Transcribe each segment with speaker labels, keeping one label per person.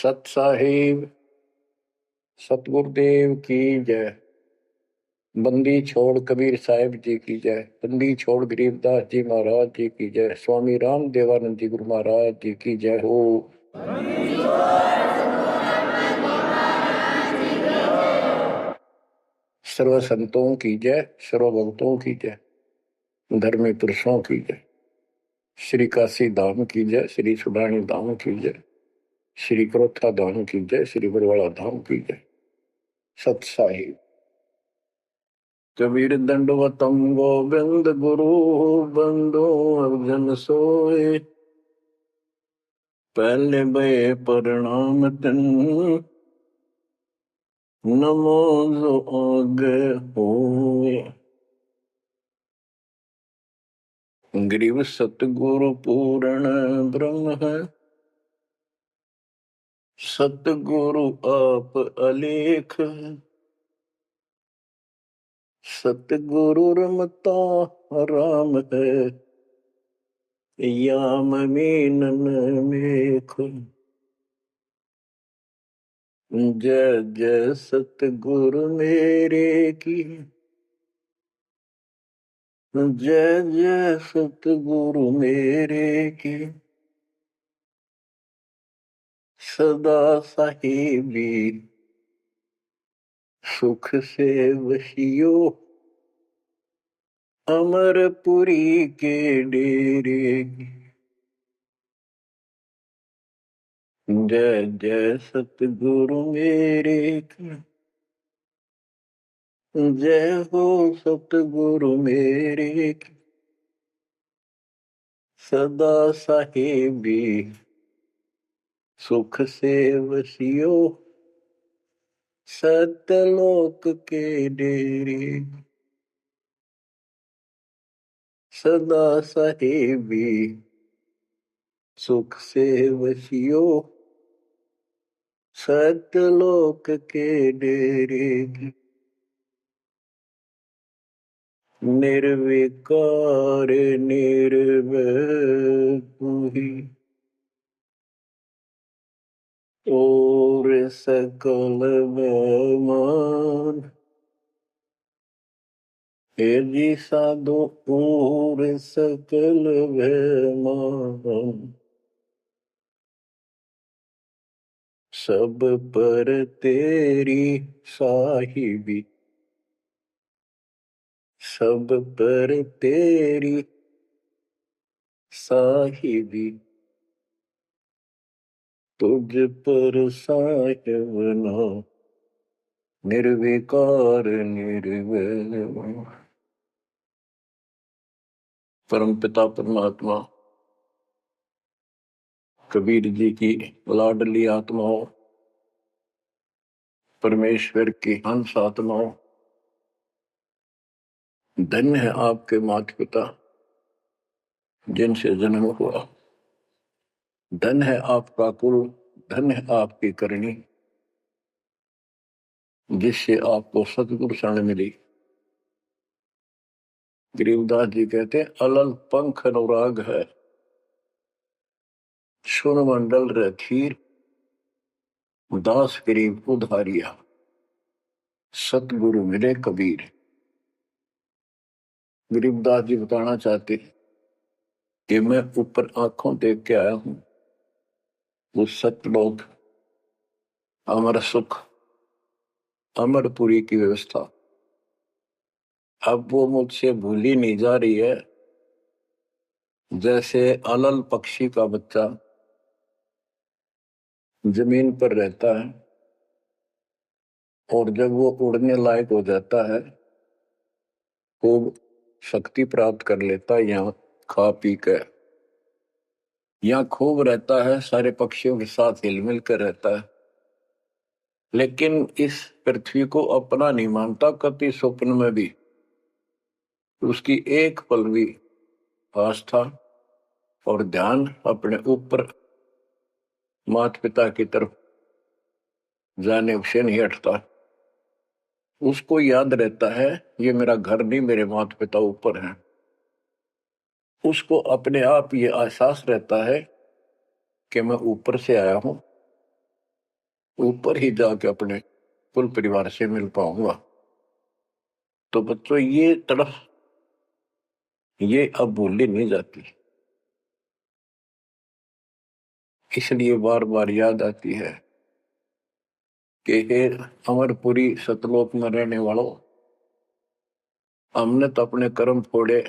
Speaker 1: सत साहिब सतगुरुदेव की जय। बंदी छोड़ कबीर साहिब जी की जय। बंदी छोड़ गरीबदास जी महाराज जी की जय। स्वामी राम देवानंद जी गुरु महाराज जी की जय हो। सर्व संतों की जय, सर्व भक्तों की जय, धर्मी पुरुषों की जय। श्री काशी धाम की जय, श्री सुडानी धाम की जय, श्री क्रोथा धाम की जय, श्री बरवाड़ा धाम की जय। सत साहिब कबीर दंडवतम गोविंद गुरु बंदो अर्जन सोए। पहले बे प्रणाम तन नमो जो आगे होए। ग्रीव सतगुरु पूर्ण ब्रह्म है, सतगुरु आप अलेख। सतगुरु रमता राम है, याम मीनन मेख। जय जय सतगुरु मेरे की, जय जय सतगुरु मेरे की। सदा साहिबी सुख से वशियो, अमरपुरी के डेरे की। जय जय सतगुरु मेरे की, जय हो सतगुरु मेरे की। सदा साहिबी सुख से वसियो, सतलोक के डेरे। सदा साहिबी सुख से वसियो, सतलोक के डेरे। निर्विकार निर्भय तू ही, और सकल बेमान। हे जी साधो और सकल बेमान। सब पर तेरी साहिबी, सब पर तेरी साहिबी। तुझ पर साहिब ना निर्विकार निर्वैर। परम पिता परमात्मा कबीर जी की लाडली आत्माओं, परमेश्वर की हंस आत्माओं, धन्य है आपके माता पिता जिनसे जन्म हुआ। धन्य है आपका कुल, धन्य है आपकी करनी जिससे आपको सतगुरु शरण मिली। गरीबदास जी कहते हैं, अलल पंख अनुराग है, सुन मंडल रखीर, दास गरीब उधारिया। सतगुरु मिले कबीर। गरीबदास जी बताना चाहते कि मैं ऊपर आंखों देख के आया हूं वो सतलोक, अमर सुख, अमरपुरी की व्यवस्था। अब वो मुझसे भूली नहीं जा रही है। जैसे अलल पक्षी का बच्चा जमीन पर रहता है और जब वो उड़ने लायक हो जाता है, खूब शक्ति प्राप्त कर लेता है, यहाँ खा पी कर यहाँ खूब रहता है, सारे पक्षियों के साथ हिलमिल कर रहता है, लेकिन इस पृथ्वी को अपना नहीं मानता कभी स्वप्न में भी। उसकी एक पल भी आस्था और ध्यान अपने ऊपर माता पिता की तरफ जाने से नहीं हटता। उसको याद रहता है ये मेरा घर नहीं, मेरे माता पिता ऊपर हैं। उसको अपने आप ये एहसास रहता है कि मैं ऊपर से आया हूं ऊपर ही जाके अपने कुल परिवार से मिल पाऊंगा। तो बच्चों ये तड़फ ये अब भूली नहीं जाती, इसलिए बार बार याद आती है कि हे अमरपुरी सतलोक में रहने वालों, हमने तो अपने कर्म फोड़े,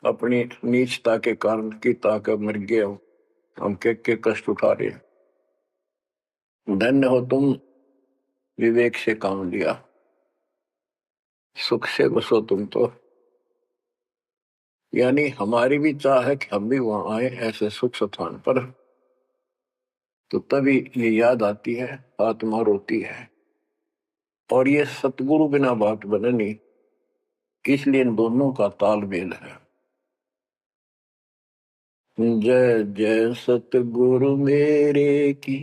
Speaker 1: अपनी नीचता के कारण की ताकत मर गए, हम के कष्ट उठा रहे हैं। धन्य हो तुम, विवेक से काम लिया, सुख से बसो तुम तो। यानी हमारी भी चाह है कि हम भी वहां आए ऐसे सुख स्थान पर। तो तभी ये याद आती है, आत्मा रोती है। और ये सतगुरु बिना बात बने नहीं, इसलिए इन दोनों का तालमेल है। जय जय सतगुरु मेरे की,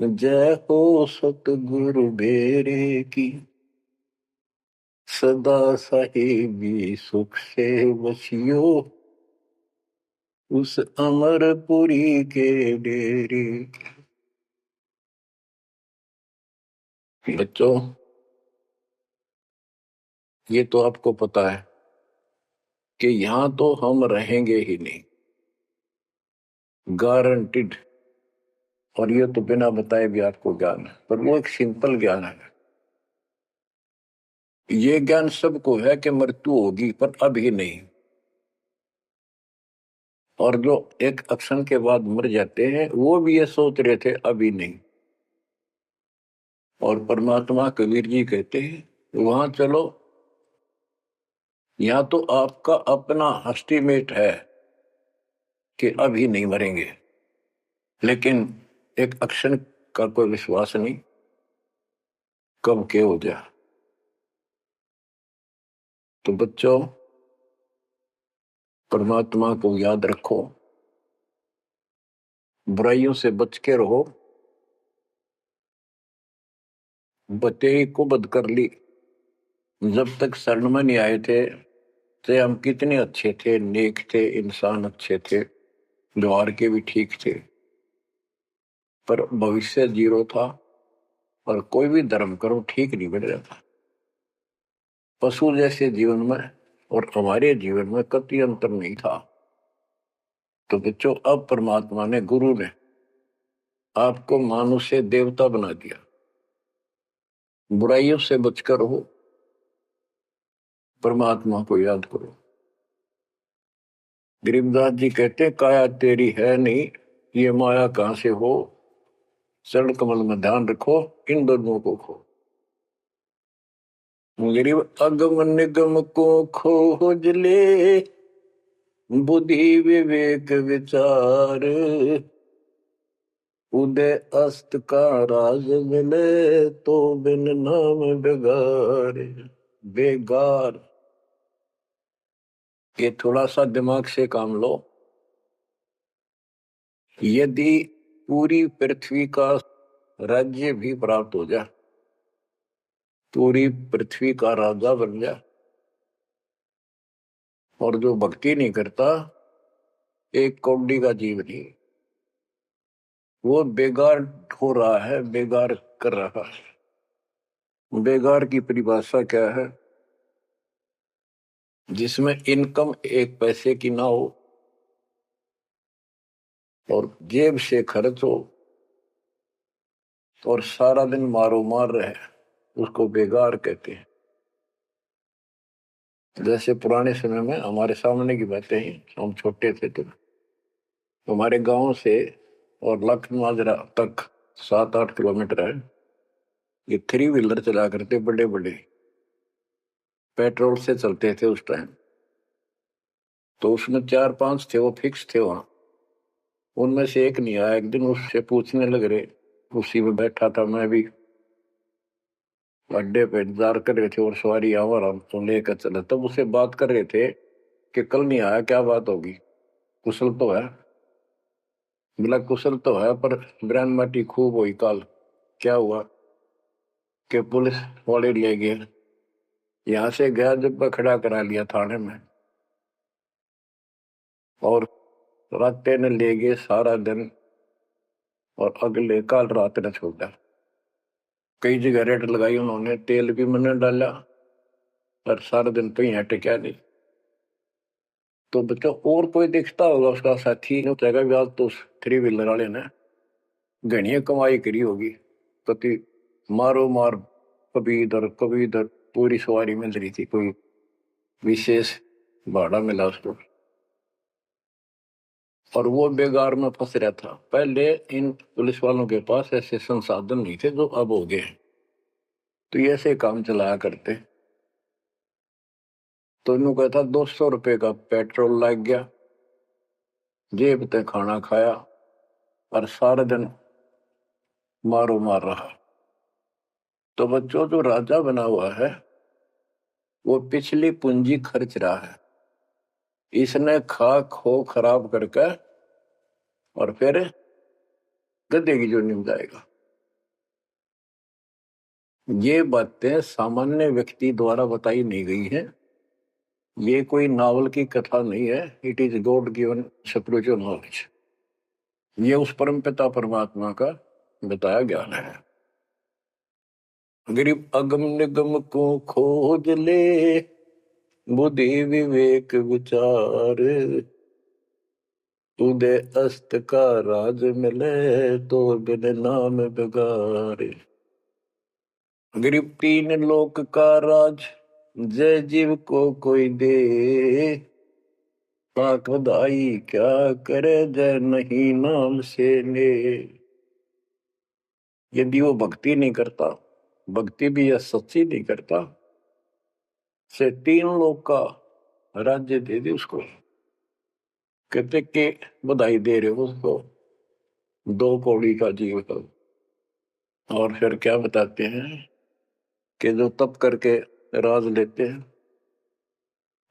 Speaker 1: जय हो सतगुरु मेरे की, सदा साहिबी सुख से बसियो, उस अमरपुरी के डेरे। बच्चों ये तो आपको पता है कि यहां तो हम रहेंगे ही नहीं, गारंटीड। और ये तो बिना बताए भी आपको ज्ञान है, पर वो एक सिंपल ज्ञान है। ये ज्ञान सबको है कि मृत्यु होगी, पर अभी नहीं। और जो एक क्षण के बाद मर जाते हैं वो भी ये सोच रहे थे अभी नहीं। और परमात्मा कबीर जी कहते हैं वहां चलो, यहाँ तो आपका अपना एस्टीमेट है कि अभी नहीं मरेंगे, लेकिन एक क्षण का कोई विश्वास नहीं कब के हो जाए। तो बच्चों परमात्मा को याद रखो, बुराइयों से बच के रहो। बतेई को बद कर ली, जब तक शरण में नहीं आए थे तो हम कितने अच्छे थे, नेक थे, इंसान अच्छे थे, व्यवहार के भी ठीक थे, पर भविष्य जीरो था। और कोई भी धर्म करो ठीक नहीं बन रहा था। पशु जैसे जीवन में और हमारे जीवन में कतई अंतर नहीं था। तो बच्चों अब परमात्मा ने, गुरु ने आपको मानुष से देवता बना दिया। बुराइयों से बचकर हो, परमात्मा को याद करो। गरीबदास जी कहते काया तेरी है नहीं, ये माया कहां से हो, चरण कमल में ध्यान रखो, इन दोनों को खो। गरीब अगम निगम को खोज ले, बुद्धि विवेक विचार, उदय अस्त का राज मिले, तो बिन नाम बेगार। बेगार, ये थोड़ा सा दिमाग से काम लो। यदि पूरी पृथ्वी का राज्य भी प्राप्त हो जाए, पूरी पृथ्वी का राजा बन जाए, और जो भक्ति नहीं करता, एक कौड़ी का जीव नहीं, वो बेगार हो रहा है, बेगार कर रहा है। बेगार की परिभाषा क्या है? जिसमें इनकम एक पैसे की ना हो और जेब से खर्च हो और सारा दिन मारो मार रहे, उसको बेगार कहते हैं। जैसे पुराने समय में हमारे सामने की बातें हैं, हम छोटे थे तो हमारे गांव से और लखनऊ तक 7-8 किलोमीटर है। ये 3 व्हीलर चला करते, बड़े बड़े पेट्रोल से चलते थे उस टाइम। तो उसमें 4-5 थे, वो फिक्स थे वहां। उनमें से एक नहीं आया। एक दिन उससे पूछने लग रहे, उसी में बैठा था मैं भी, अड्डे पे इंतजार कर रहे थे और सवारी आवर हम तो लेकर चले। तब उससे बात कर रहे थे कि कल नहीं आया, क्या बात होगी, कुशल तो है? बोला कुशल तो है, पर ब्रांड माटी खूब हुई काल। क्या हुआ कि पुलिस वाले ले गए, यहाँ से गया जब खड़ा करा लिया थाने में, और रास्ते ने ले गए सारा दिन और अगले काल रात ने छोड़ा। कई जगह रेट लगाई उन्होंने, तेल भी मैंने डाला, और सारा दिन तो यहाँ टिका नहीं। तो बच्चों और कोई दिखता होगा उसका साथी नहीं चाहेगा भी, आज तो उस 3 व्हीलर वाले ने घनी कमाई करी होगी, कति मारो मार, कभी इधर पूरी सवारी मिल रही थी, कोई विशेष भाड़ा मिला उसको, और वो बेगार में फंस रहा था। पहले इन पुलिस वालों के पास ऐसे संसाधन नहीं थे जो अब हो गए, तो ये ऐसे काम चलाया करते। तो इन्हों कहता 200 रुपये का पेट्रोल लग गया, जेब ते खाना खाया, और सारा दिन मारो मार रहा। तो बच्चों जो राजा बना हुआ है वो पिछली पूंजी खर्च रहा है, इसने खा खो खराब करके और फिर गधे की जोनी में जाएगा। ये बातें सामान्य व्यक्ति द्वारा बताई नहीं गई है, ये कोई नावल की कथा नहीं है, it is God given spiritual knowledge. ये उस परम पिता परमात्मा का बताया ज्ञान है। गरीब अगम निगम को खोज ले, बुद्धि विवेक विचार, उदय अस्त का राज मिले, तो बिन नाम बेगार। गरीब 3 लोक का राज, जय जीव को कोई दे, पाक बधाई क्या करे, जय नहीं नाम से ले। यदि वो भक्ति नहीं करता, भक्ति भी यह सच्ची नहीं करता, से 3 लोक का राज्य दे दे उसको। कहते कि बधाई दे रहे हो उसको 2 कौड़ी का जीव का। और फिर क्या बताते हैं कि जो तप करके राज लेते हैं,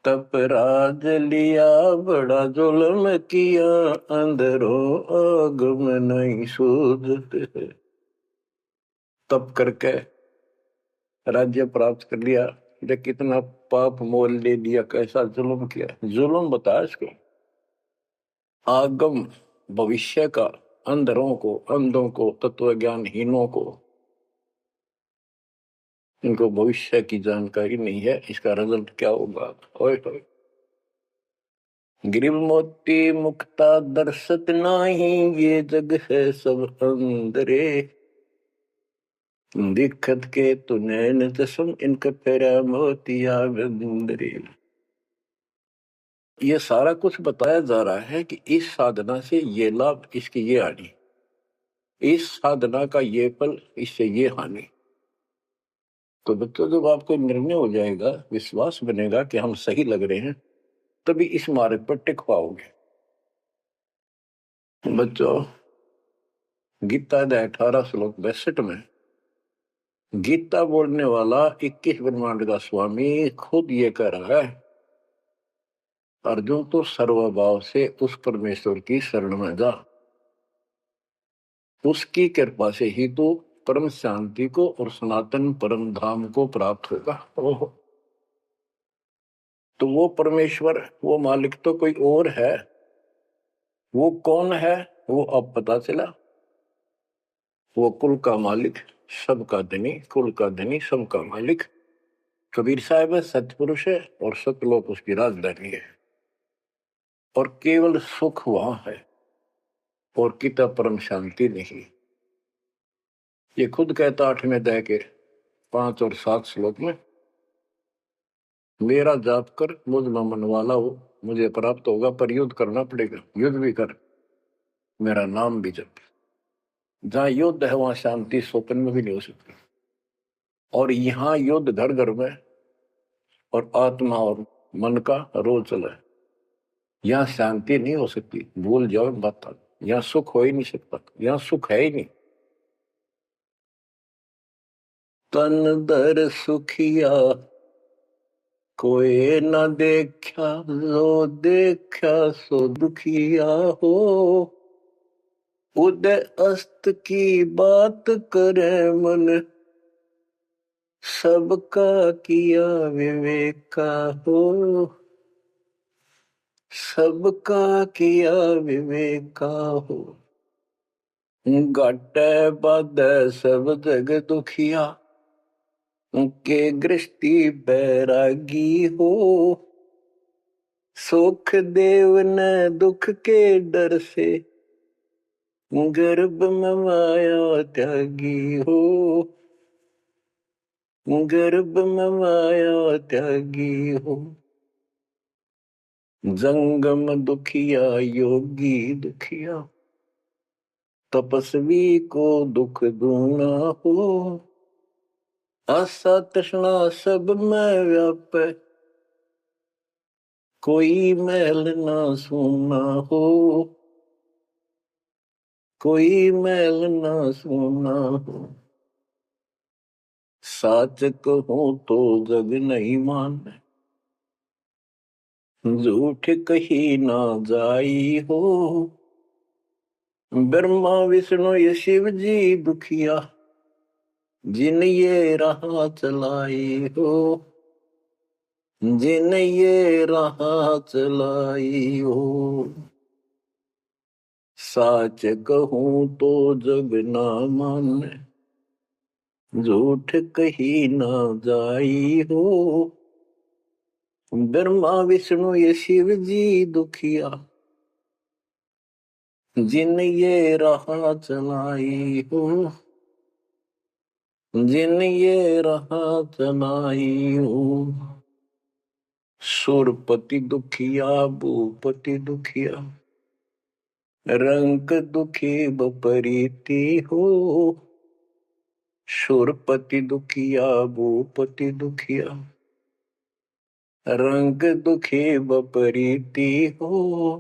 Speaker 1: तप राज लिया बड़ा जुल्म किया, अंदरों आगम नहीं सूझते। तप करके राज्य प्राप्त कर लिया, ये कितना पाप मोल ले लिया, कैसा जुल्म किया। जुल्म बताया इसको, आगम भविष्य का, अंधरों को, अंधों को, तत्व ज्ञानहीनों को, इनको भविष्य की जानकारी नहीं है, इसका रिजल्ट क्या होगा। ओए गिरिव मोती मुक्ता दर्शत नाही, ये जग है सब अंदरे, दिक्कत के तु नैन चश्म, इनके फेरा मोतिया बंदरे। ये सारा कुछ बताया जा रहा है कि इस साधना से ये लाभ, इसकी ये हानि, इस साधना का ये फल, इससे ये हानि। तो बच्चों जब आपको निर्णय हो जाएगा, विश्वास बनेगा कि हम सही लग रहे हैं, तभी इस मार्ग पर टिक पाओगे। बच्चों गीता अध्याय 18 श्लोक 62 में गीता बोलने वाला 21 ब्रह्मांड का स्वामी खुद ये कह रहा है, अर्जुन तो सर्वभाव से उस परमेश्वर की शरण में जा, उसकी कृपा से ही तो परम शांति को और सनातन परम धाम को प्राप्त होगा। तो वो परमेश्वर, वो मालिक तो कोई और है। वो कौन है वो अब पता चला, वो कुल का मालिक, सबका धनी, कुल का धनी, सबका मालिक कबीर साहब है, सतपुरुष है, और सतलोक उसकी राजधानी है, और केवल सुख वहां है, और किता परम शांति नहीं। ये खुद कहता 8वें अध्याय के 5 और 7 श्लोक में, मेरा जाप कर मुझ में मन वाला हो, मुझे प्राप्त होगा, पर युद्ध करना पड़ेगा, युद्ध भी कर, मेरा नाम भी जप। जहां युद्ध है वहां शांति स्वप्न में भी नहीं हो सकती, और यहाँ युद्ध घर घर में और आत्मा और मन का रोज चला है। यहाँ शांति नहीं हो सकती, भूल जाओ बात, यहाँ सुख हो ही नहीं सकता, यहाँ सुख है ही नहीं। तन दर सुखिया कोई न देखा, जो देखा सो दुखिया हो, उदय अस्त की बात करे मन, सबका किया विवेका हो, सबका किया विवेका हो। घाटे बाधे सब जग दुखिया, के गृष्टि बैरागी हो। सुख देव न दुख के डर से, गर्भ में माया त्यागी हो। गर्भ में माया त्यागी हो। जंगम दुखिया योगी दुखिया, तपस्वी को दुख दूना हो। आशा तृष्णा सब में व्यापे, कोई मैल ना सूना हो। कोई मैल ना सूना हो। साच कहूं तो जग नहीं माने, झूठ कही ना जाई हो। ब्रह्मा विष्णु ये शिव जी दुखिया, जिन ये राह चलाई हो। जिन ये राह चलाई हो। साच कहूं तो जग ना माने, झूठ कही ना जाई हो। ब्रह्मा विष्णु ये शिव जी दुखिया, जिन ये राह चलाई हो। जिन ये राह चलाई हो। सुरपति दुखिया भूपति दुखिया, रंग दुखी बपरीति हो। सुरपति दुखिया भूपति दुखिया, रंग दुखी बपरीति हो।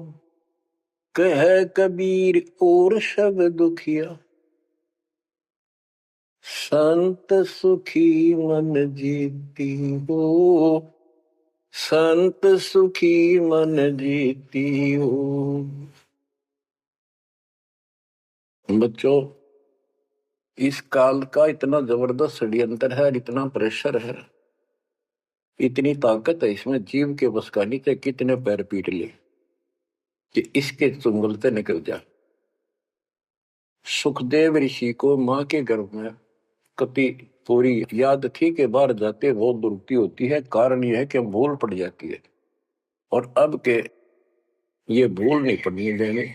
Speaker 1: कह कबीर और सब दुखिया, संत सुखी मन जीती हो। संत सुखी मन जीती हो। बच्चों, इस काल का इतना जबरदस्त षड्यंत्र है, इतना प्रेशर है, इतनी ताकत है इसमें, जीव के बस का नहीं थे। कितने पैर पीट ले कि इसके चुंगलते निकल जा। सुखदेव ऋषि को मां के गर्भ में कति पूरी याद थी कि बाहर जाते बहुत दुर्गति होती है। कारण यह है कि भूल पड़ जाती है, और अब के ये भूल नहीं पड़नी देंगे।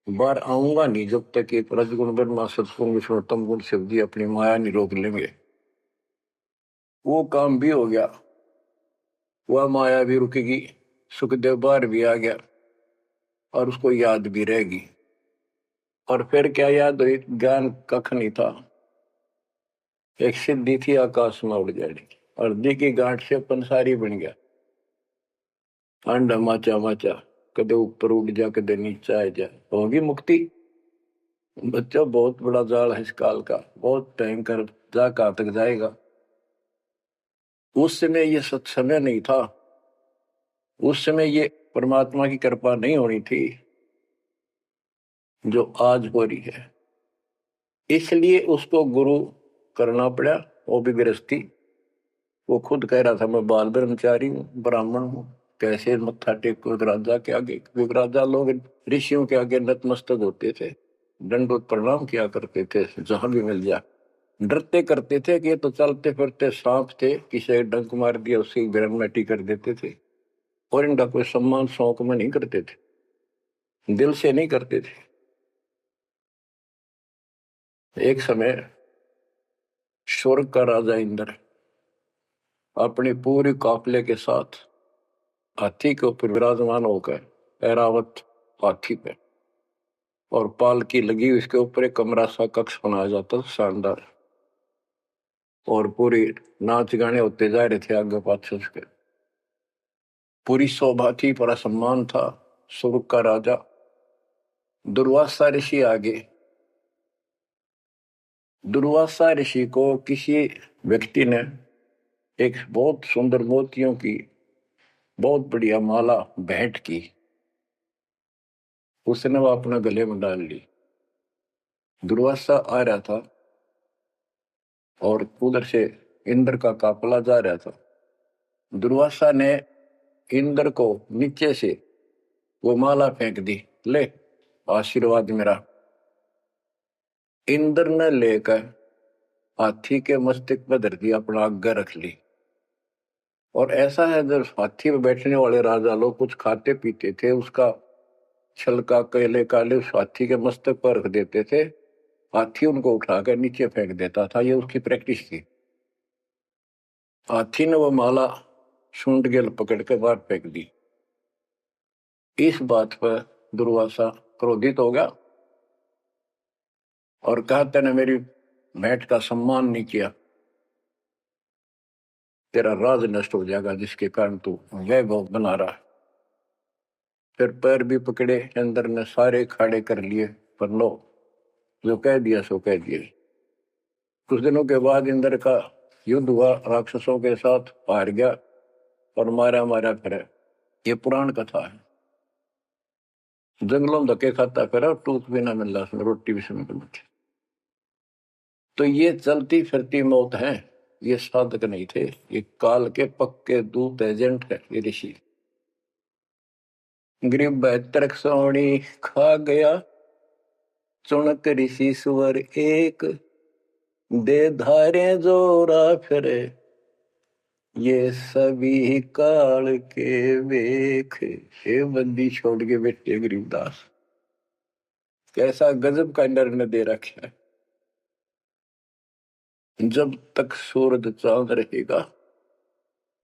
Speaker 1: बाहर आऊंगा नहीं जब तक कि रजगुण ब्रह्मा सतगुण विष्णु तम गुण शिव जी अपनी माया नहीं रोक लेंगे। वो काम भी हो गया, वह माया भी रुकेगी, सुखदेव बाहर भी आ गया और उसको याद भी रहेगी। और फिर क्या याद हुई? ज्ञान कख नहीं था, एक सिद्धि थी आकाश में उड़ जाएगी। और दी की गांठ से पंसारी बन गया। अंडा माचा माचा, कदे ऊपर उड़ जा कदे नीचे आ जा, होगी मुक्ति। बच्चा बहुत बड़ा जाल है इस काल का, बहुत भयंकर जा कहां तक जाएगा। उस समय ये सत्समय नहीं था, उस समय ये परमात्मा की कृपा नहीं होनी थी जो आज हो रही है। इसलिए उसको गुरु करना पड़ा, वो भी गृहस्थी। वो खुद कह रहा था मैं बाल ब्रह्मचारी हूँ, ब्राह्मण हूँ, कैसे मत्था टेको राजा के आगे। क्योंकि राजा लोग ऋषियों के आगे नतमस्तक होते थे, दंडोत प्रणाम किया करते थे जहां भी मिल जाए। डरते करते थे कि ये तो चलते फिरते सांप थे, किसी डंक मार दिया उसकी ग्रहण कर देते थे। और इनका कोई सम्मान शौक में नहीं करते थे, दिल से नहीं करते थे। एक समय स्वर्ग का राजा इंद्र अपने पूरे काफिले के साथ हाथी के ऊपर विराजमान होकर, ऐरावत हाथी पे, और पालकी लगी उसके ऊपर एक कमरा सा कक्ष बनाया जाता था शानदार, और पूरी नाच गाने होते जा रहे थे आगे पाछे उसके। पूरी शोभा थी, पूरा सम्मान था। स्वर्ग का राजा दुर्वासा ऋषि आगे। दुर्वासा ऋषि को किसी व्यक्ति ने एक बहुत सुंदर मोतियों की बहुत बढ़िया माला भेंट की। उसने वो अपने गले में डाल ली। दुर्वासा आ रहा था और उधर से इंद्र का काफिला जा रहा था। दुर्वासा ने इंद्र को नीचे से वो माला फेंक दी, ले आशीर्वाद मेरा। इंद्र ने लेकर हाथी के मस्तक पर धर दिया, अपना आज्ञा रख ली। और ऐसा है, जब हाथी में बैठने वाले राजा लोग कुछ खाते पीते थे, उसका छलका केले काले उस हाथी के मस्तक पर रख देते थे, हाथी उनको उठाकर नीचे फेंक देता था। ये उसकी प्रैक्टिस थी। हाथी ने वो माला सूंड गेल पकड़ के बाहर फेंक दी। इस बात पर दुर्वासा क्रोधित हो गया और कहा, तूने मेरी भेंट का सम्मान नहीं किया, तेरा राज नष्ट हो जाएगा, जिसके कारण तू वैभव बना रहा है। फिर पैर भी पकड़े, अंदर ने सारे खड़े कर लिए, पर लो, जो कह दिया सो कह दिया। कुछ दिनों के बाद इंद्र का युद्ध हुआ, राक्षसों के साथ हार गया और मारा मारा फिरे। ये पुराण कथा है। जंगलों में धक्के खाता फिरा, टूक भी ना मिल रहा, रोटी भी समय पर बची। तो ये चलती फिरती मौत है, ये साधक नहीं थे, ये काल के पक्के दूत एजेंट है ये ऋषि। गरीब 72 सोनी खा गया, चुनक ऋषि सुवर एक, दे धारे जोरा फिरे, ये सभी काल के वेख। हे बंदी छोड़ के बैठे गरीबदास, कैसा गजब का निर्णय दे रखा है। जब तक सूरज चांद रहेगा,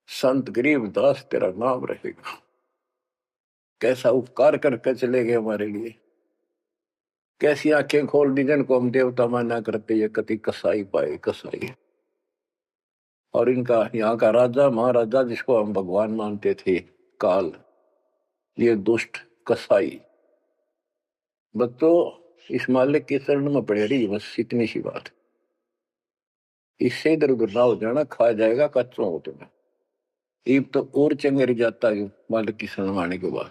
Speaker 1: संत गरीबदास तेरा नाम रहेगा। कैसा उपकार करके चले गए हमारे लिए, कैसी आंखें खोल दी जिनको हम देवता माना करते, ये कति कसाई पाए कसाई। और इनका यहाँ का राजा महाराजा जिसको हम भगवान मानते थे, काल, ये दुष्ट कसाई। बच्चों, इस मालिक के चरण में पड़े रही, बस इतनी सी बात। इससे इधर उधर ना हो जाना, खा जाएगा कच्चों हो तुम्हें। ईब तो और चंगेर जाता है मालिक की शरण आने के बाद।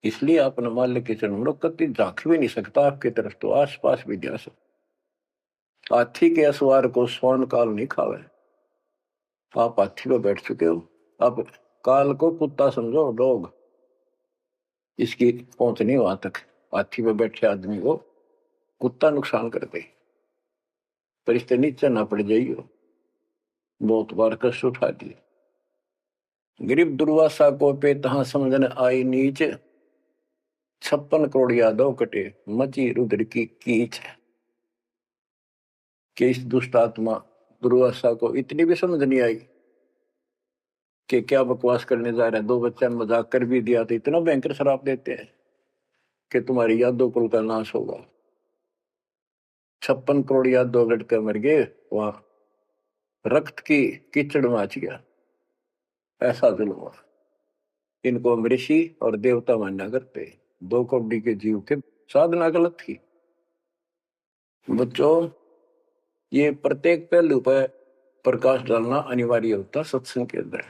Speaker 1: इसलिए अपने मालिक के चरण में कति झांक भी नहीं सकता आपकी तरफ, तो आस पास भी जा सकता। हाथी के असवार को स्वर्ण काल नहीं खावे। आप हाथी पर बैठ चुके हो, अब काल को कुत्ता समझो, डॉग, इसकी पहुंच नहीं वहां तक। हाथी पर बैठे आदमी को कुत्ता नुकसान करते, पर इससे नीचे ना पड़ जाइयो, बहुत बार कष्ट उठा दिए। गरीब दुर्वासा को पे तहां समझने आई नीच, 56 करोड़ यादव कटे, मची रुद्र की कीच। कि इस दुष्ट आत्मा दुर्वासा को इतनी भी समझ नहीं आई कि क्या बकवास करने जा रहे हैं। 2 बच्चा मजाक कर भी दिया तो इतना भयंकर शराब देते हैं कि तुम्हारी यादव कुल का नाश होगा। 56 करोड़ यादव लड़के मर गए, वहां रक्त की कीचड़ मच गया। ऐसा जुल्म हुआ। इनको हम ऋषि और देवता मानना करते, 2 कौड़ी के जीव थे, साधना गलत थी। बच्चों, ये प्रत्येक पहलू पर प्रकाश डालना अनिवार्य होता सत्संग के अंदर।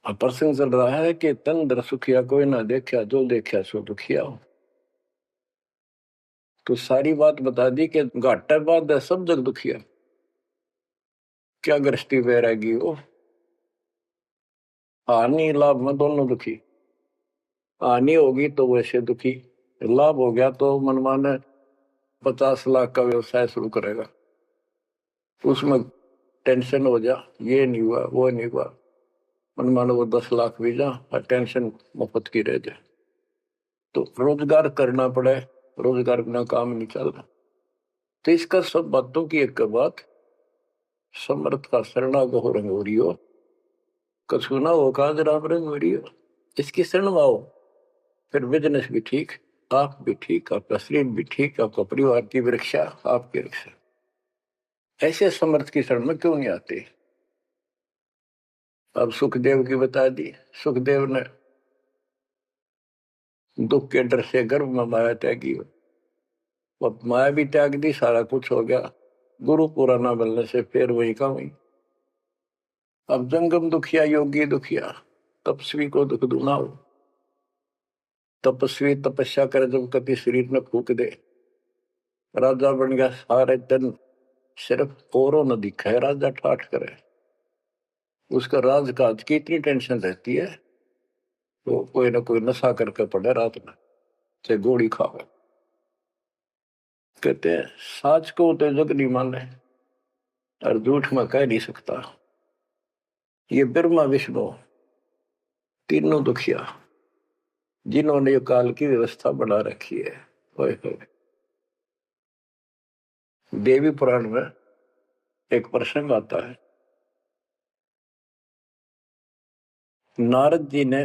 Speaker 1: अब प्रसंग चल रहा है कि तन दर सुखिया कोई ना देखा, जो देखा सो दुखिया। तो सारी बात बता दी कि घाटा बाद सब जग दुखिया। क्या गृष्टि वैरागी हो, हानि लाभ में दोनों दुखी। हानि होगी तो वैसे दुखी, लाभ हो गया तो मनमाने 50 लाख का व्यवसाय शुरू करेगा, उसमें टेंशन हो जा, ये नहीं हुआ वो नहीं हुआ, मनमाने वो 10 लाख भी जा और टेंशन मुफ्त की रह जाए। तो रोजगार करना पड़े, रोजगार बिना काम नहीं चल रहा। तो इसका सब बातों की एक बात, समर्थ का शरणा गो रंग हो रही हो, कछुना हो काज राम रंग हो रही हो, इसकी शरण में आओ, फिर बिजनेस भी ठीक, आप भी ठीक, आपका शरीर भी ठीक, आपका परिवार की भी रक्षा, आपकी रक्षा। ऐसे समर्थ की शरण में क्यों नहीं आते। अब सुखदेव की बता दी। सुखदेव ने दुख के डर से गर्भ में माया त्यागी, अब माया भी त्याग दी, सारा कुछ हो गया, गुरु पूरा ना मिलने से फिर वही का वही। अब जंगम दुखिया योगी दुखिया, तपस्वी को दुख दूना हो। तपस्वी तपस्या करे, जब कभी शरीर में फूक दे, राजा बन गया, सारे दिन सिर्फ औरों न दिखाए, राजा ठाठ करे, उसका राजकाज की इतनी टेंशन रहती है, तो कोई ना कोई नशा करके पड़े रात में, चाहे गोली खावे। कहते हैं साच को तो जग नहीं माने और झूठ में कह नहीं सकता। ये ब्रह्मा विष्णु तीनों दुखिया जिन्होंने ये काल की व्यवस्था बना रखी है। होए होए। देवी पुराण में एक प्रसंग आता है, नारद जी ने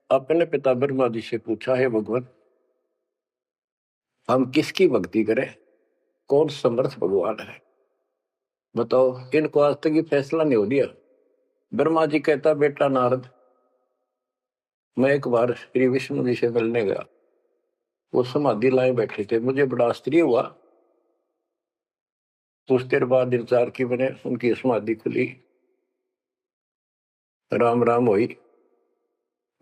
Speaker 1: अपने पिता ब्रह्मा जी से पूछा, है भगवान हम किसकी भक्ति करें, कौन समर्थ भगवान है, बताओ। इनको आज तक ये फैसला नहीं हो दिया। ब्रह्मा जी कहता, बेटा नारद मैं एक बार श्री विष्णु जी से मिलने गया, वो समाधि लाए बैठे थे, मुझे बड़ा आश्चर्य हुआ। कुछ देर बाद इंतजार की मैंने, उनकी समाधि खुली, राम राम हुई।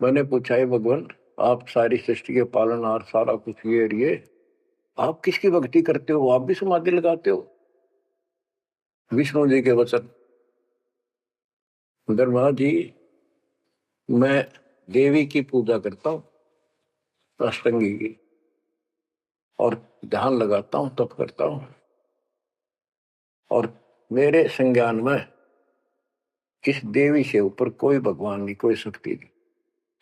Speaker 1: मैंने पूछा, है भगवान आप सारी सृष्टि के पालनहार, सारा कुछ ये आप किसकी भक्ति करते हो, आप भी समाधि लगाते हो। विष्णु जी के वचन, ब्रह्मा जी मैं देवी की पूजा करता हूँ, अष्टंगी की, और ध्यान लगाता हूँ, तप करता हूँ, और मेरे संज्ञान में इस देवी से ऊपर कोई भगवान नहीं, कोई शक्ति नहीं।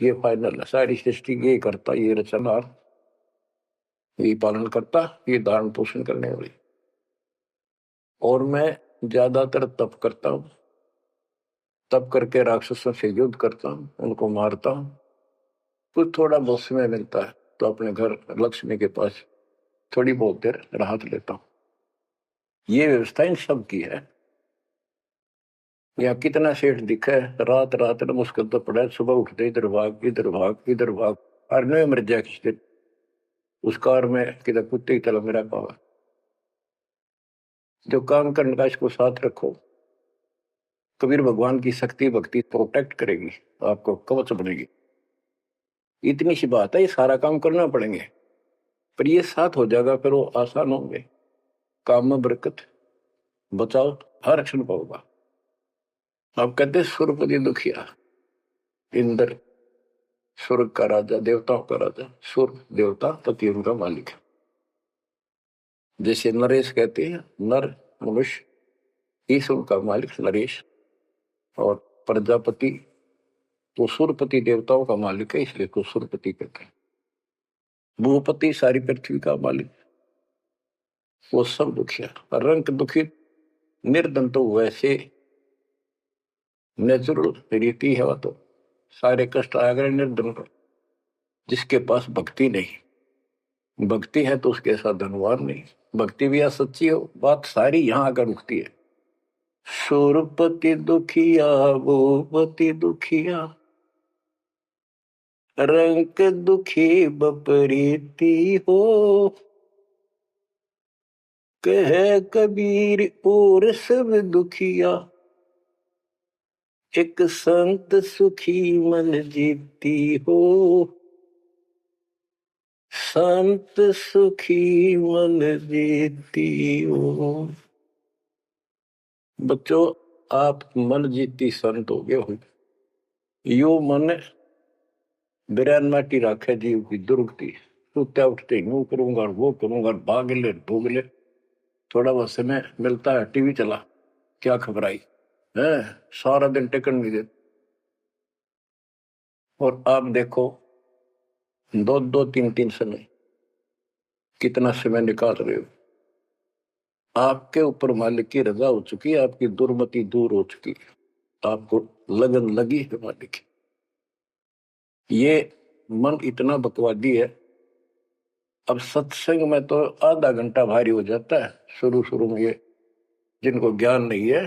Speaker 1: ये फाइनल है, सारी सृष्टि ये करता, ये रचनहार, ये पालन करता, ये धारण पोषण करने वाली। और मैं ज्यादातर तप करता हूँ, तप करके राक्षसों से युद्ध करता हूँ, उनको मारता हूँ। कुछ थोड़ा बहुत समय मिलता है तो अपने घर लक्ष्मी के पास थोड़ी बहुत देर राहत लेता हूँ। ये व्यवस्था इन सब की है। या कितना सेठ दिखे, रात रात में मुश्किल तो पड़ा, सुबह उठते इधर भाग इधर भाग इधर भाग, और नहीं मर जाए किस दिन उस कार में किधर कुत्ते की तरह मेरा पावा। जो काम करने का इसको साथ रखो, कबीर भगवान की शक्ति भक्ति प्रोटेक्ट करेगी, आपको कवच बनेगी। इतनी सी बात है, ये सारा काम करना पड़ेंगे, पर ये साथ हो जाएगा, फिर वो आसान होंगे। काम में बरकत, बचाओ, हर क्षण पाओगा। आप कहते सुरपति दुखिया, इंद्र स्वर्ग का राजा, देवताओं का राजा, सुर देवता पति उनका मालिक है। जैसे नरेश कहते हैं, नर मनुष्य, ईश्वर का मालिक नरेश, और प्रजापति तो सुरपति देवताओं का मालिक है, इसलिए तो सुरपति कहते हैं। भूपति सारी पृथ्वी का मालिक, वो सब दुखिया। रंग दुखी निर्धन तो वैसे नेचुरल रीति है, वो तो सारे कष्ट आ गए निर्धन पर। जिसके पास भक्ति नहीं, भक्ति है तो उसके साथ धनवान नहीं, भक्ति भी सच्ची हो, बात सारी यहां आकर रुकती है। सुरपति दुखिया भूपति दुखिया, रंग दुखी बपरीती हो, कह कबीर और सब दुखिया, एक संत सुखी मन जीती हो, संत सुखी मन जीती हो। बच्चों आप मन जीती संत हो गए हो। यो मन बिरान माटी राखे जीव की दुर्गति, सुत्या उठते यूं करूंगा वो करूंगा, भाग ले भोग ले, थोड़ा बहुत समय मिलता है टीवी चला, क्या खबर आई है, सारा दिन टिकट नहीं देते। और आप देखो दो दो तीन तीन समय कितना समय निकाल रहे हो। आपके ऊपर मालिक की रजा हो चुकी है, आपकी दुर्मति दूर हो चुकी है, आपको लगन लगी है मालिक की। ये मन इतना बकवादी है। अब सत्संग में तो आधा घंटा भारी हो जाता है शुरू शुरू में, ये जिनको ज्ञान नहीं है,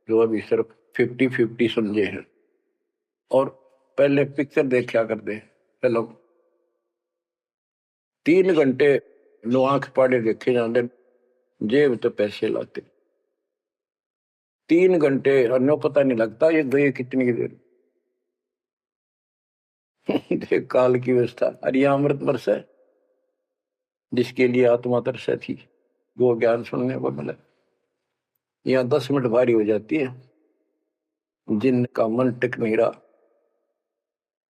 Speaker 1: जो अभी सिर्फ 50-50 समझे हैं, और पहले पिक्चर देखा करते पहले 3 घंटे नो आंख पाड़े देखे जाते, जेब तो पैसे लाते 3 घंटे, अन्य पता नहीं लगता ये गए कितनी देर। देख काल की व्यवस्था। अरे अमृत वर्ष है, जिसके लिए आत्मा तरसा थी वो ज्ञान सुनने को मिला। यहाँ 10 मिनट भारी हो जाती है, जिनका मन टिक नहीं रहा,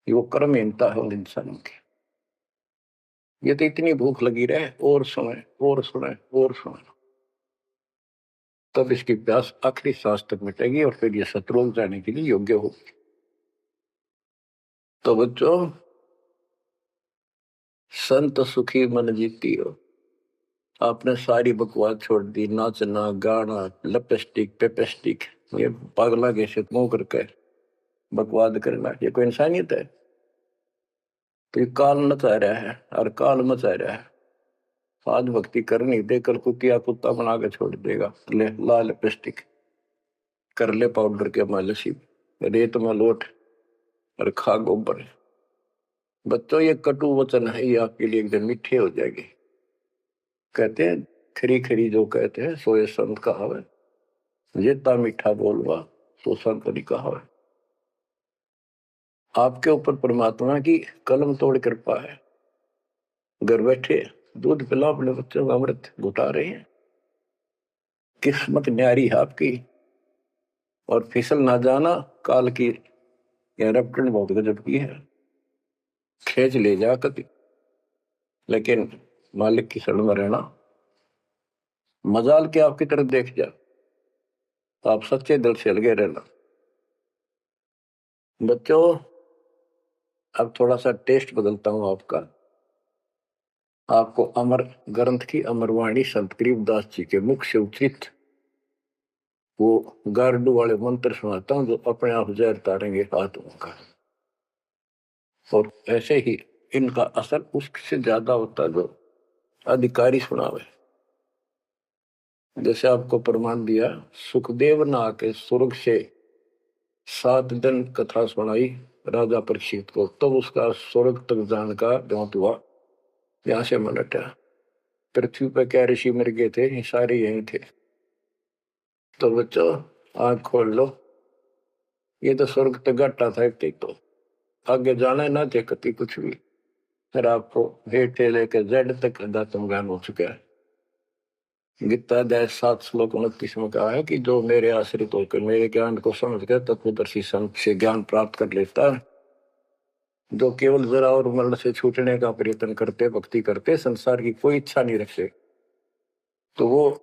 Speaker 1: वो कर्महीनता है उन इंसानों की। ये तो इतनी भूख लगी रहे और सुने और सुने और सुने, तब इसकी प्यास आखिरी सांस तक मिटेगी और फिर ये शत्रुघ्न जाने के लिए योग्य होगी। तो बच्चों, संत सुखी मन जीती हो। आपने सारी बकवास छोड़ दी, नाचना गाना लिपस्टिक पेपेस्टिक, ये पागला के मुंह करके बकवाद करना, ये कोई इंसानियत है? तो ये काल मचा रहा है और काल मचा रहा है। आज भक्ति करनी दे, कल कुतिया कुत्ता बना के छोड़ देगा। ले ला लिपस्टिक, कर ले पाउडर के मालिश, रेत में लोट और खा गोबर। बच्चों, ये कटु वचन है, ये आपके लिए एकदम मीठे हो जाएंगे। कहते हैं खरी खरी जो कहते हैं सो ये संत कहावे, ये ता मीठा बोलवा सो संत नहीं कहावे। आपके ऊपर परमात्मा की कलम तोड़ कृपा है। घर बैठे दूध पिला अपने बच्चों का अमृत घुटा रहे हैं। किस्मत न्यारी है आपकी। और फिसल ना जाना, काल की रपटन बहुत गजब की है, खेच ले जा कभी, लेकिन मालिक की शरण में रहना। मजाल के आपकी तरफ देख जा, आप सच्चे दिल से लगे रहना। बच्चों, अब थोड़ा सा टेस्ट बदलता हूं आपका। आपको अमर ग्रंथ की अमरवाणी संत गरीबदास जी के मुख से उचित वो गारडू वाले मंत्र सुनाता हूं, जो अपने आप जहर तारेंगे आत्मा का। और ऐसे ही इनका असर उससे ज्यादा होता जो अधिकारी सुनावे। जैसे आपको प्रमाण दिया, सुखदेव ना के स्वर्ग से 7 दिन कथा सुनाई राजा परीक्षित को, तब तो उसका स्वर्ग तक जाने का द्योत हुआ। यहां से मन हटा। पृथ्वी पर क्या ऋषि मर गए थे, सारे यही थे। तो बच्चों, आंख खोल लो। ये तो स्वर्ग तक घाटा था, तो आगे जाना ना थे कति कुछ भी। फिर आपको हेठ से लेकर जेड तक अध्यात्म ज्ञान हो चुका है। गीता अध्याय 7 श्लोक 29 में कहा है कि जो मेरे आश्रित होकर मेरे ज्ञान को समझ कर तत्वदर्शी संत से ज्ञान प्राप्त कर लेता है, जो केवल जरा और मरण से छूटने का प्रयत्न करते, भक्ति करते, संसार की कोई इच्छा नहीं रखते, तो वो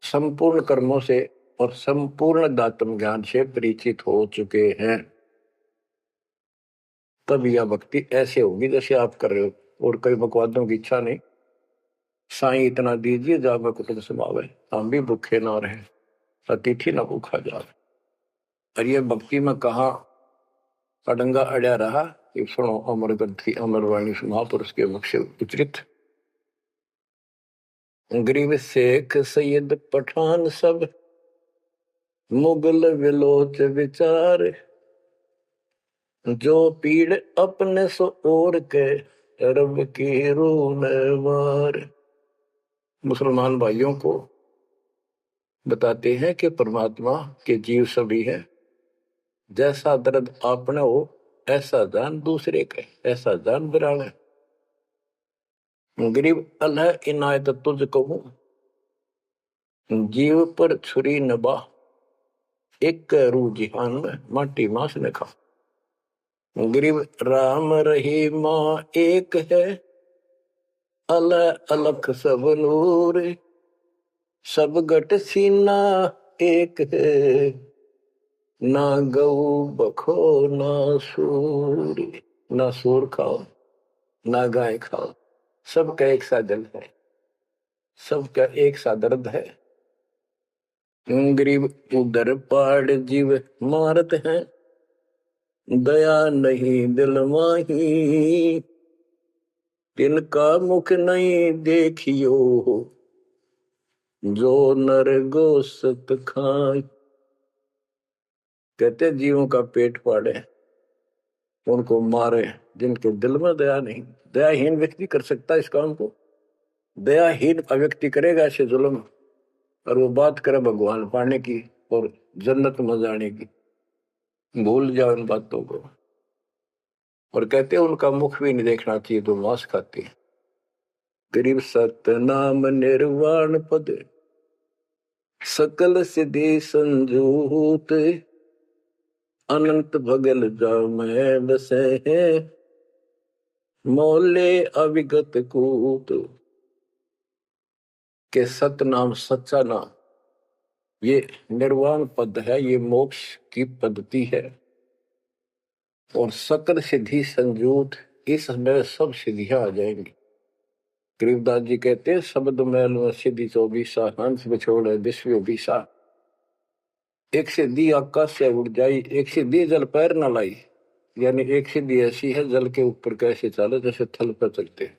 Speaker 1: संपूर्ण कर्मों से और संपूर्ण दात्म ज्ञान से परिचित हो चुके हैं। तब यह भक्ति ऐसे होगी जैसे आप कर रहे हो, और कई बकवादों की इच्छा नहीं। साईं इतना दीजिए जावे कुटुंब समावे, हम भी भूखे ना रहे, अतिथि न भूखा जावे। और ये भक्ति में कहा अडंगा अड़या रहा। ये सुनो अमर ग्रंथी अमरवाणी महापुरुष के मुख से उच्चरित। गरीब शेख सैयद पठान सब मुगल विलोच विचार, जो पीड़ अपने सो और के रब की रूह मार। मुसलमान भाइयों को बताते हैं कि परमात्मा के जीव सभी है। जैसा दर्द आपने हो ऐसा जान दूसरे का, ऐसा जान बिराने। गरीब अल्लाह इनायत तुझ कहूं, जीव पर छुरी नबा, एक रू जिहान में माटी मांस ने खा। गरीब राम रहीमा एक है, अल्लाह अलख सब नूर, सब गट सीना एक है, ना गऊ बखो ना सूर। ना सूर खाओ ना गाय खाओ, सबका एक सा दिल है, सबका एक सा दर्द है। गरीब उधर पाड़ जीव मारत हैं, दया नहीं दिल माही, तिनका मुख नहीं देखियो, जो नर गोसत खाए। कहते जीवों का पेट फाड़े, उनको मारे, जिनके दिल में दया नहीं। दयाहीन व्यक्ति कर सकता है इस काम को। दयाहीन व्यक्ति करेगा ऐसे जुल्म, और वो बात करे भगवान पाने की और जन्नत में जाने की, भूल जाओ इन बातों को। और कहते हैं उनका मुख भी नहीं देखना चाहिए, तो मांस खाते हैं। गरीब सतनाम निर्वाण पद, सकल सिद्धि संजूत, अनंत भगल जा मैं बसे हैं, मोले अविगत कूत के सतनाम सच्चा नाम, ये निर्वाण पद है, ये मोक्ष की पद्धति है। और सकल सिद्धि संजूत, इसमें सब सिद्धियां आ जाएंगी। गरीबदास जी कहते हैं शब्द मैल में सिद्धि 24 हंस बिछोड़ विश्व 20। एक सिद्धि आकाश से उड़ जाई, एक सिद्धि जल पैर न लाई। यानी एक सिद्धि ऐसी है जल के ऊपर कैसे चले जैसे थल पर चलते हैं।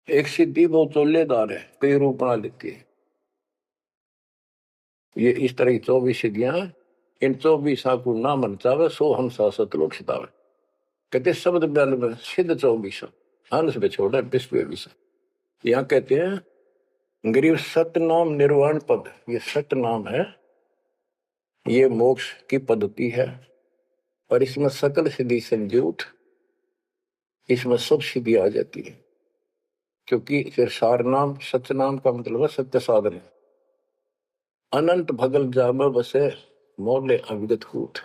Speaker 1: एक सिद्धि बहुत चोलेदार है, कई रूप बना लेती है। ये इस तरह की 24 सिद्धियां हैं। इन 24 को ना मन चावे सो हम सासत लोग सितावे। कहते शब्द बल में सिद्ध 24 हंस पे छोड़ा विश्व 20। यहाँ कहते हैं गरीब सतनाम निर्वाण पद, ये सतनाम है, ये मोक्ष की पद्धति है। और इसमें सकल सिद्धि संजूत, इसमें सब सिद्धि आ जाती है। क्योंकि फिर सार नाम सतनाम का मतलब है सत्य साधन। अनंत भगल जाम बसे मोले अविगत कूट।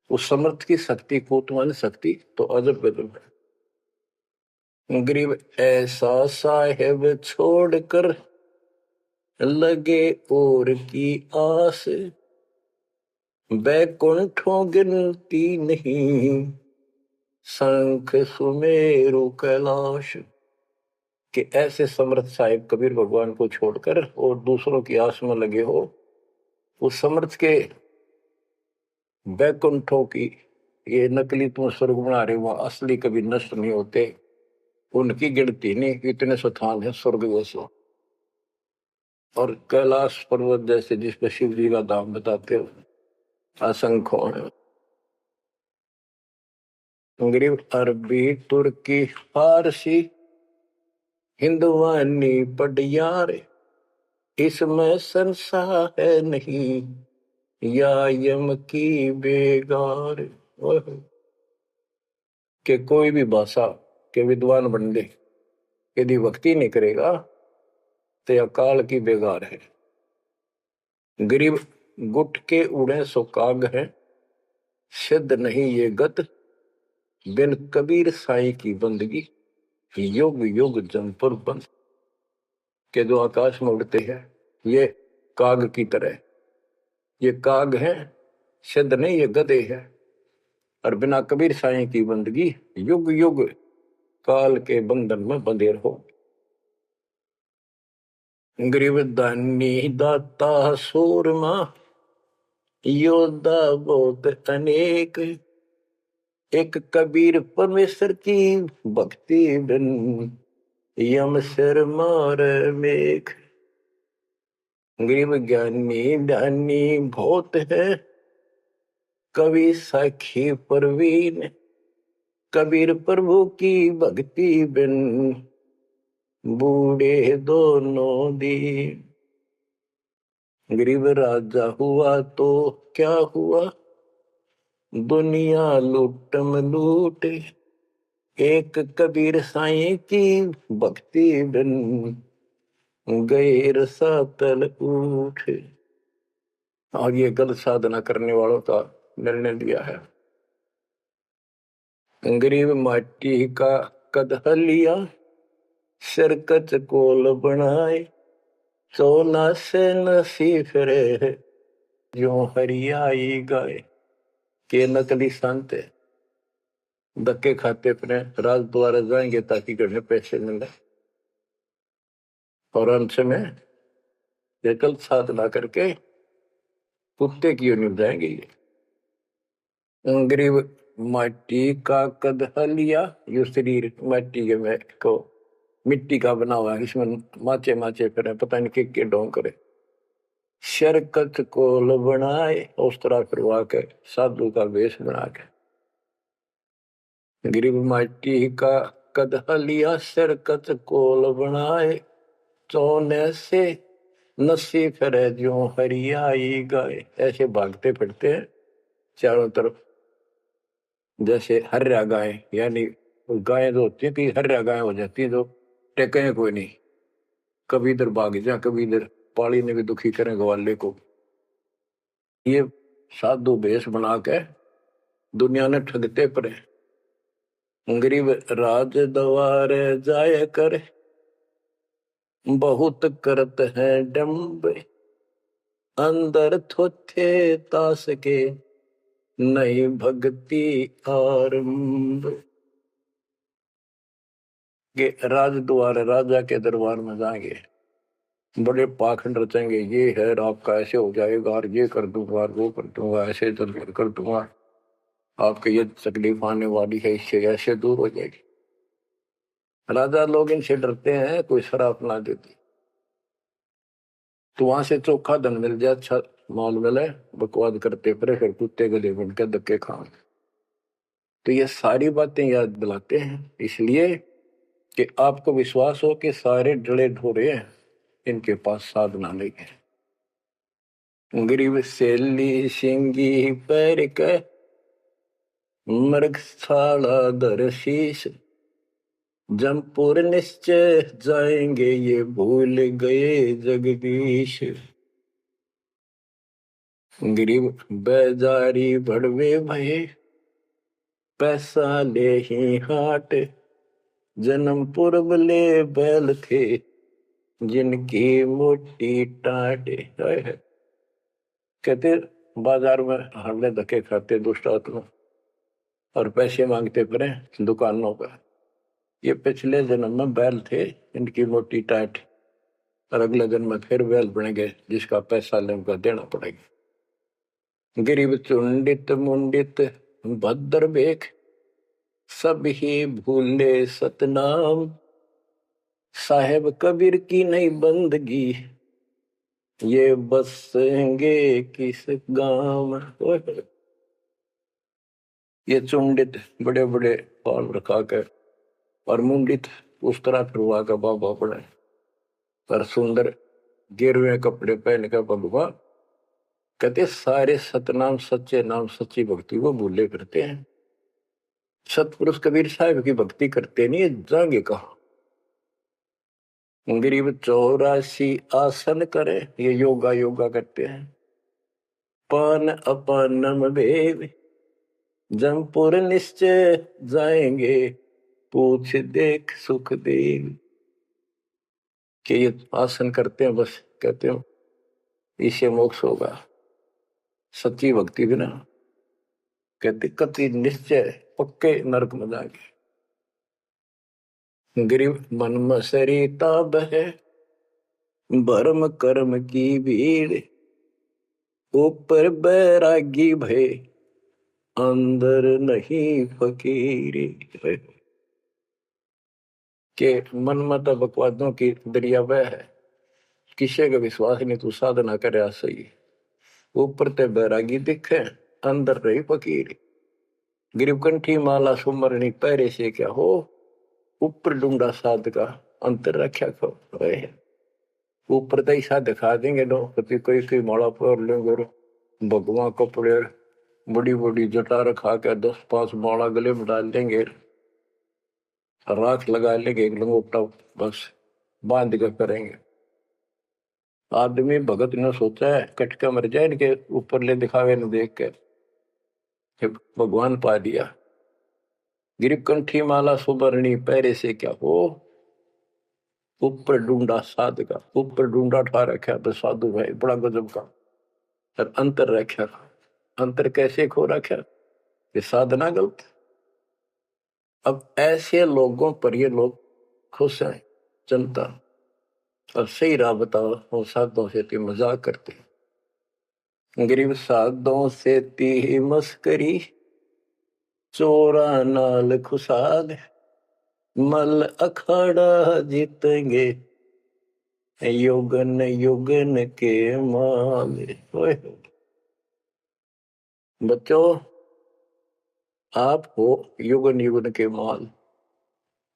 Speaker 1: उस समर्थ की शक्ति कूट मान शक्ति तो अजब गजब है। गरीब ऐसा साहेब छोड़कर लगे और की आस, बैकुंठों गिनती नहीं शंख सुमेरु कैलाश। कि ऐसे समर्थ साहिब कबीर भगवान को छोड़कर और दूसरों की आस में लगे हो, उस समर्थ के बैकुंठों की, ये नकली तुम स्वर्ग बना रहे हो, असली कभी नष्ट नहीं होते, उनकी गिनती नहीं, इतने स्थान है स्वर्ग जैसे। और कैलाश पर्वत जैसे जिसपे शिव जी का धाम बताते हो, असंख्य है। गरीब अरबी तुर्की फारसी हिंदुवानी पडियार, इसमें संसार है नहीं या यम की बेगार। कि कोई भी भाषा के विद्वान बंदे यदि भक्ति नहीं करेगा तो यह काल की बेगार है। गरीब गुट के उड़े सो काग है, सिद्ध नहीं ये गत बिन कबीर साई की बंदगी युग युग जमपुर बंद। के जो आकाश में उड़ते हैं ये काग की तरह, ये काग है, सिद्ध नहीं ये गधे है। और बिना कबीर साई की बंदगी युग युग काल के बंधन में बंधे रहो। गरीब दानी दाता सूरमा योद्धा बहुत अनेक, एक कबीर परमेश्वर की भक्ति बिन यम सिर मार मेघ। गरीब ज्ञानी ध्यानी बहुत है, कवि साखी परवीन, कबीर प्रभु की भक्ति बिन बूढ़े दोनों दीन। गरीब राजा हुआ तो क्या हुआ, दुनिया लूटम लूटे, एक कबीर साईं की भक्ति बिन गैर सातल उठे। और ये गलत साधना करने वालों का निर्णय लिया है। गरीब माटी का कदह लिया, सिर कच कोल बनाए, चोला से नसी फिरे जो हरियाई गाय। के नकली संत धक्के खाते अपने राज द्वारा जाएंगे ताकि गढ़े पैसे मिले, और अंत में ये गलत साधना करके कुत्ते की ओर जाएंगे। ये गरीब माटी का कदह लिया, यो शरीर माटी के में को मिट्टी का बना हुआ है, इसमें माचे माचे फिर पता नहीं के ढोंग करे। शरकत कोल बनाए, उस तरह करवा के साधु का वेश बना के। गरीब माटी का कदह लिया, शरकत कोल बनाए, चौने से नसी फिरे जो हरियाई गाय। ऐसे भागते फिरते हैं चारों तरफ जैसे हर्या गाय, यानी गायें जो होती है कि हर्या गाय हो जाती है जो टेके कोई नहीं, कभी इधर भाग जा कभी इधर, पाली ने भी दुखी करें ग्वाले को। ये साधु भेष बना के दुनिया ने ठगते पड़े। गरीब राज द्वार जाय कर, बहुत करत है डम्ब, अंदर थोथे तास के, नहीं भक्ति आरंभ। के राज द्वार, राजा के दरबार में जाएंगे, बड़े पाखंड रचेंगे, ये है आपका ऐसे हो जाएगा, और ये कर दूंगा, वो कर दूंगा, ऐसे कर दूंगा, आपके ये तकलीफ आने वाली है, इससे ऐसे दूर हो जाएगी। राजा लोग इनसे डरते हैं, कोई शराब ना देती तो वहां से चोखा धन मिल जाए, अच्छा माल मिले, बकवाद करते फिर कुत्ते गले बन के धक्के खाएं। तो ये सारी बातें याद दिलाते हैं, इसलिए कि आपको विश्वास हो कि सारे डले ढोरे हैं, इनके पास साधना नहीं है। गरीब सेली सिंगी पैर के, मृगशाला धर शीश, जमपुर निश्चय जाएंगे, ये भूल गए जगदीश। गरीब बेजारी भड़वे भये, पैसा ले ही हाट, जन्म पूर्व ले बैल थे, जिनकी मोटी टाट। कहते बाजार में हरने धक्के खाते दुष्ट आत्मा, और पैसे मांगते फिरे दुकानों पर, ये पिछले जन्म में बैल थे, इनकी मोटी टाट, और अगले जन्म में फिर बैल बनेंगे, जिसका पैसा ले उनका देना पड़ेगा। गरीब चुंडित मुंडित भद्र बेख, सब ही भूले सतनाम, साहेब कबीर की नहीं बंदगी, ये बसेंगे किस गांव। ये चुंडित बड़े बड़े बाल रखा कर, और मुंडित उस तरह फिरवा कर बाबा पड़े, पर सुंदर गिरवे कपड़े पहन कर भगवान। कहते सारे सतनाम सच्चे नाम सच्ची भक्ति को भूले करते हैं। सतपुरुष कबीर साहब की भक्ति करते नहीं, जाएंगे कहा। गरीब 84 आसन करे, ये योगा योगा करते हैं। पान अपानम भेद, जमपुर निश्चय जाएंगे, पूछ देख सुख देव। कि ये आसन करते हैं, बस कहते हो इससे मोक्ष होगा, सच्ची भक्ति बिना कहते कति निश्चय पक्के नरक में जाएंगे। गरीब मन मसरी ताब है, भरम कर्म की भीड़, ऊपर बैरागी भय, अंदर नहीं फकीरी। के मन मत बकवादों की दरिया वह है, किसी का विश्वास नहीं, तू साधना करे सही, ऊपर ते बैरागी दिखे, अंदर रही फकीरी। गरीब कंठी माला सुमरनी पैरे से क्या हो, ऊपर ढूंढा साध का, अंतर रख्या खो। ऊपर तो ऐसा दिखा देंगे लोग, कभी कोई कोई माला पर लेंगे, भगवान कपड़े बड़ी बड़ी जटा रखा के 10-5 माला गले में डाल देंगे, राख लगा लेंगे, एक लंगोटा बस बांध कर करेंगे। आदमी भगत ने सोचा है कटका मर जाए इनके ऊपर ले दिखावे न देख के, भगवान पा दिया। गिरीब कंठी माला सुबरणी पैरे से क्या हो, ऊपर ढूंढा साध का, ऊपर ढूंढा ठा रखा तो साधु भाई बड़ा गजब का, और अंतर रखा। अंतर कैसे खो रखा, ये साधना गलत। अब ऐसे लोगों पर ये लोग खुश हैं जनता, और सही राह बताओ, वो साधुओं से ती मजाक करते। गरीब साधुओं से ती मस्करी, चोरा नाल खुशाल, मल अखाड़ा जीतेंगे, युगन युगन के माल। बच्चों आप हो युगन युगन के माल,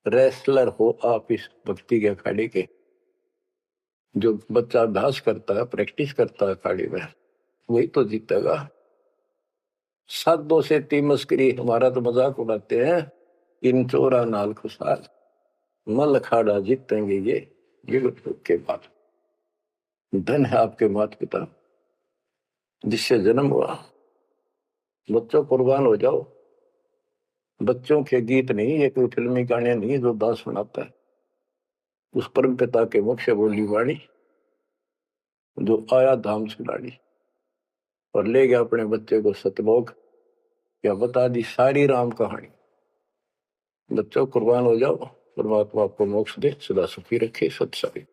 Speaker 1: रेसलर हो आप इस भक्ति के अखाड़े के। जो बच्चा अभ्यास करता है, प्रैक्टिस करता है अखाड़े में, वही तो जीतेगा। साधुओं से ती मस्करी, हमारा तो मजाक उड़ाते हैं, इन चोरा नाल खुशाल, मल अखाड़ा जीतेंगे ये युग के बाद। धन है आपके माता पिता जिससे जन्म हुआ, बच्चों कुर्बान हो जाओ, बच्चों के गीत नहीं, ये कोई फिल्मी गाने नहीं जो दास सुनाता है। उस परम पिता के मुख से बोली वाणी, जो आया धाम से लाड़ी और ले गया अपने बच्चे को सतलोक, या बता दी सारी राम कहानी। बच्चों कुर्बान हो जाओ, परमात्मा आपको मोक्ष दे, सदा सुखी रखे, सत्संग।